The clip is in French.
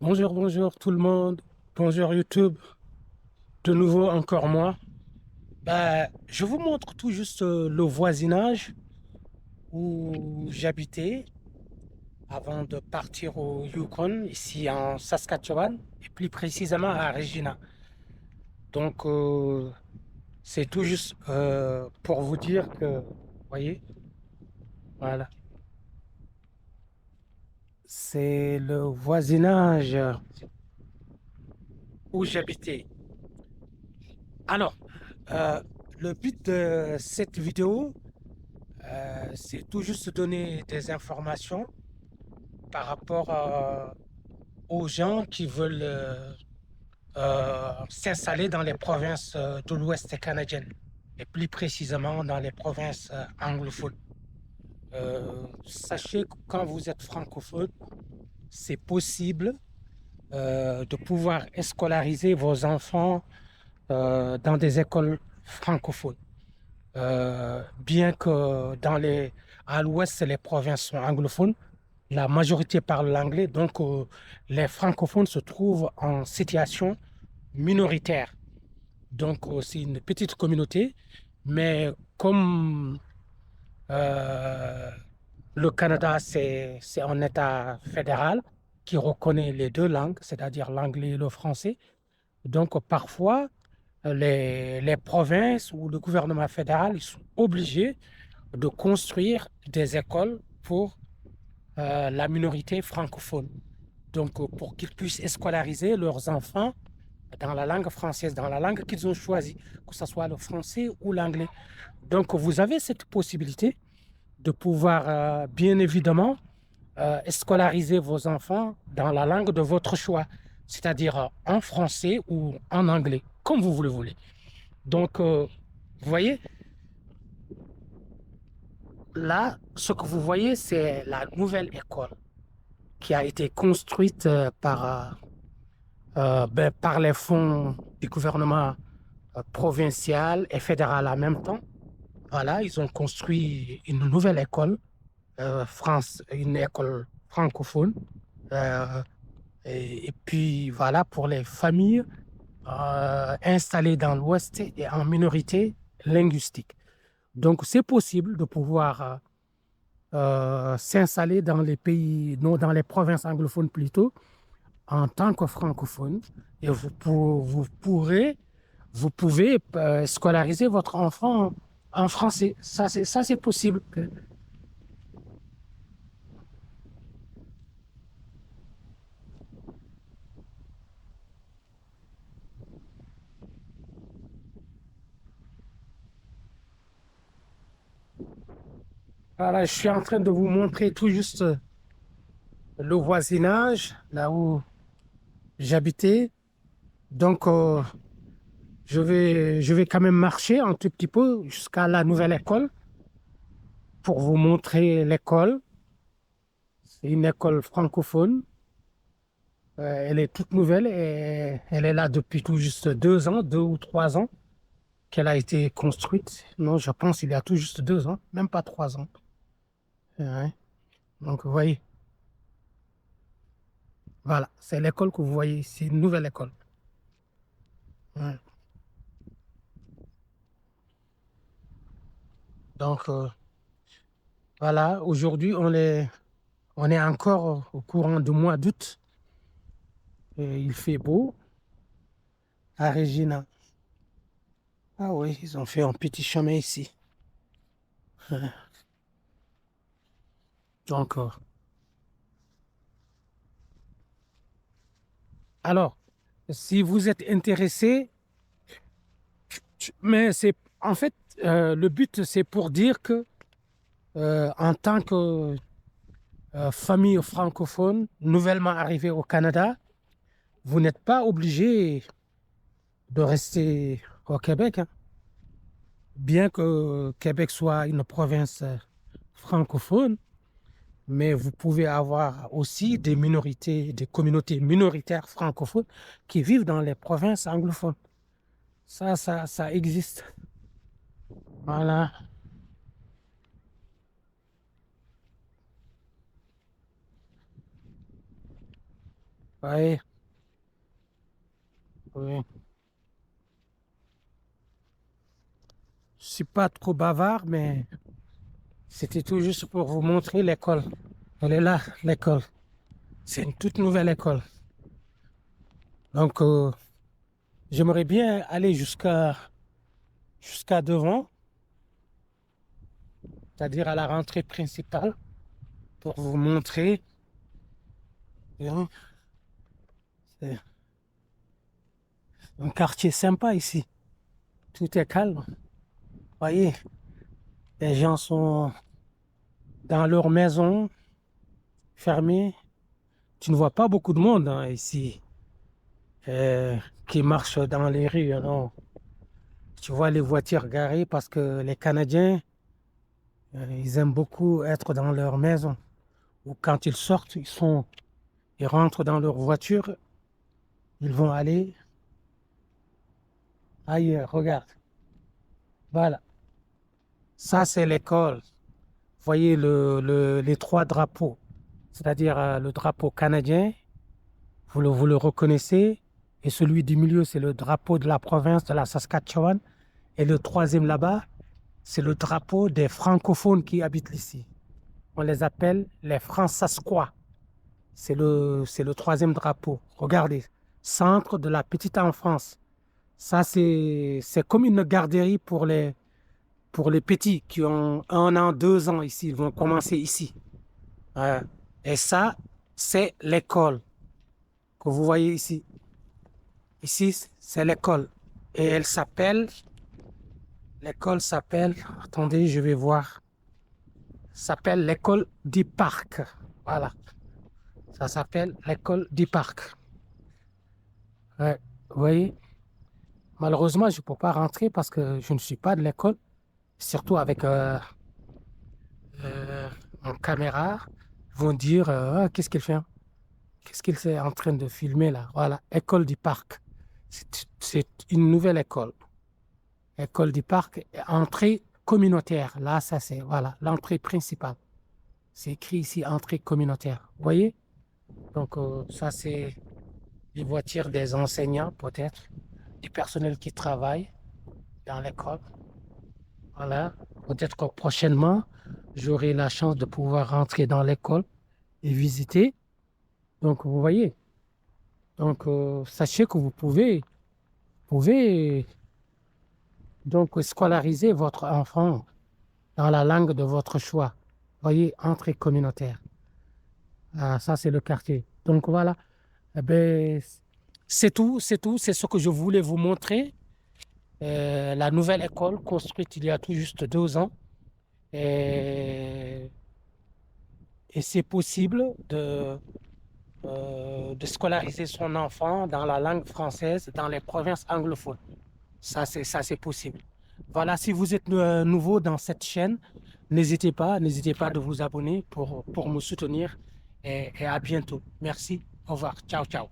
Bonjour, bonjour tout le monde. Bonjour YouTube. De nouveau, encore moi. Je vous montre tout juste le voisinage où j'habitais avant de partir au Yukon, ici en Saskatchewan, et plus précisément à Regina. Donc, c'est tout juste pour vous dire que, vous voyez, voilà, c'est le voisinage où j'habitais. Alors, euh, le but de cette vidéo, c'est tout juste donner des informations par rapport aux gens qui veulent s'installer dans les provinces de l'Ouest canadien, et plus précisément dans les provinces anglophones. Sachez que quand vous êtes francophone, c'est possible de pouvoir scolariser vos enfants dans des écoles francophones. Bien que à l'ouest, les provinces sont anglophones, la majorité parle l'anglais, donc les francophones se trouvent en situation minoritaire. Donc c'est une petite communauté, mais comme euh, le Canada, c'est un État fédéral qui reconnaît les deux langues, c'est-à-dire l'anglais et le français, donc parfois les provinces ou le gouvernement fédéral ils sont obligés de construire des écoles pour la minorité francophone. Donc, pour qu'ils puissent scolariser leurs enfants dans la langue française, dans la langue qu'ils ont choisie, que ce soit le français ou l'anglais. Donc, vous avez cette possibilité de pouvoir, bien évidemment, scolariser vos enfants dans la langue de votre choix, c'est-à-dire en français ou en anglais, comme vous le voulez. Donc, vous voyez, là, ce que vous voyez, c'est la nouvelle école qui a été construite par les fonds du gouvernement provincial et fédéral en même temps. Voilà, ils ont construit une nouvelle école, une école francophone. Euh, et puis voilà, pour les familles installées dans l'Ouest et en minorité linguistique. Donc, c'est possible de pouvoir s'installer dans les pays, non, dans les provinces anglophones plutôt, en tant que francophone. Et vous pouvez scolariser votre enfant en français. Ça, c'est possible. Voilà, je suis en train de vous montrer tout juste le voisinage, là où j'habitais. Donc, je vais quand même marcher un tout petit peu jusqu'à la nouvelle école pour vous montrer l'école. C'est une école francophone. Elle est toute nouvelle et elle est là depuis tout juste 2 ans, 2 ou 3 ans qu'elle a été construite. Non, je pense qu'il y a tout juste 2 ans, même pas 3 ans. Ouais. Donc, vous voyez, voilà, c'est l'école que vous voyez ici, une nouvelle école. Ouais. Donc, voilà, aujourd'hui, on est encore au courant du mois d'août. Et il fait beau à Regina. Ah oui, ils ont fait un petit chemin ici. Donc, alors, si vous êtes intéressé, mais c'est en fait, le but, c'est pour dire que en tant que famille francophone nouvellement arrivée au Canada, vous n'êtes pas obligé de rester au Québec, hein. Bien que Québec soit une province francophone, mais vous pouvez avoir aussi des minorités, des communautés minoritaires francophones qui vivent dans les provinces anglophones. Ça existe. Voilà. Oui, oui. Je suis pas trop bavard, mais c'était tout juste pour vous montrer l'école. Elle est là, l'école. C'est une toute nouvelle école. Donc, j'aimerais bien aller jusqu'à devant, c'est-à-dire à la rentrée principale, pour vous montrer. Hein, c'est un quartier sympa ici. Tout est calme. Voyez, les gens sont dans leur maison, fermés. Tu ne vois pas beaucoup de monde hein, ici qui marche dans les rues. Non. Tu vois les voitures garées parce que les Canadiens, ils aiment beaucoup être dans leur maison. Ou quand ils sortent, ils rentrent dans leur voiture, ils vont aller ailleurs. Regarde, voilà. Ça, c'est l'école. Voyez les trois drapeaux, c'est-à-dire le drapeau canadien, vous le reconnaissez, et celui du milieu, c'est le drapeau de la province de la Saskatchewan, et le troisième là-bas, c'est le drapeau des francophones qui habitent ici. On les appelle les Fransaskois. C'est le troisième drapeau. Regardez, centre de la petite enfance. Ça, c'est comme une garderie pour les petits qui ont 1 an, 2 ans ici. Ils vont commencer ici. Euh, et ça, c'est l'école que vous voyez ici. Ici, c'est l'école. Et l'école s'appelle, attendez, je vais voir, s'appelle l'école du parc. Voilà, ça s'appelle l'école du parc. Ouais, vous voyez, malheureusement, je ne peux pas rentrer parce que je ne suis pas de l'école, surtout avec euh, une caméra. Ils vont dire, ah, qu'est-ce qu'il fait? Qu'est-ce qu'il est en train de filmer là? Voilà, école du parc. C'est une nouvelle école. École du parc, entrée communautaire. Là, ça c'est, voilà, l'entrée principale. C'est écrit ici, entrée communautaire. Vous voyez? Donc, ça c'est les voitures des enseignants, peut-être, du personnel qui travaille dans l'école. Voilà. Peut-être que prochainement, j'aurai la chance de pouvoir rentrer dans l'école et visiter. Donc, vous voyez. Donc, sachez que pouvez donc scolariser votre enfant dans la langue de votre choix. Voyez, entrée communautaire. Ah, ça, c'est le quartier. Donc, voilà. Eh ben, c'est tout, c'est tout. C'est ce que je voulais vous montrer. La nouvelle école construite il y a tout juste 2 ans. Et, et c'est possible de scolariser son enfant dans la langue française dans les provinces anglophones. Ça, c'est possible. Voilà, si vous êtes nouveau dans cette chaîne, n'hésitez pas de vous abonner pour me soutenir et à bientôt. Merci. Au revoir. Ciao, ciao.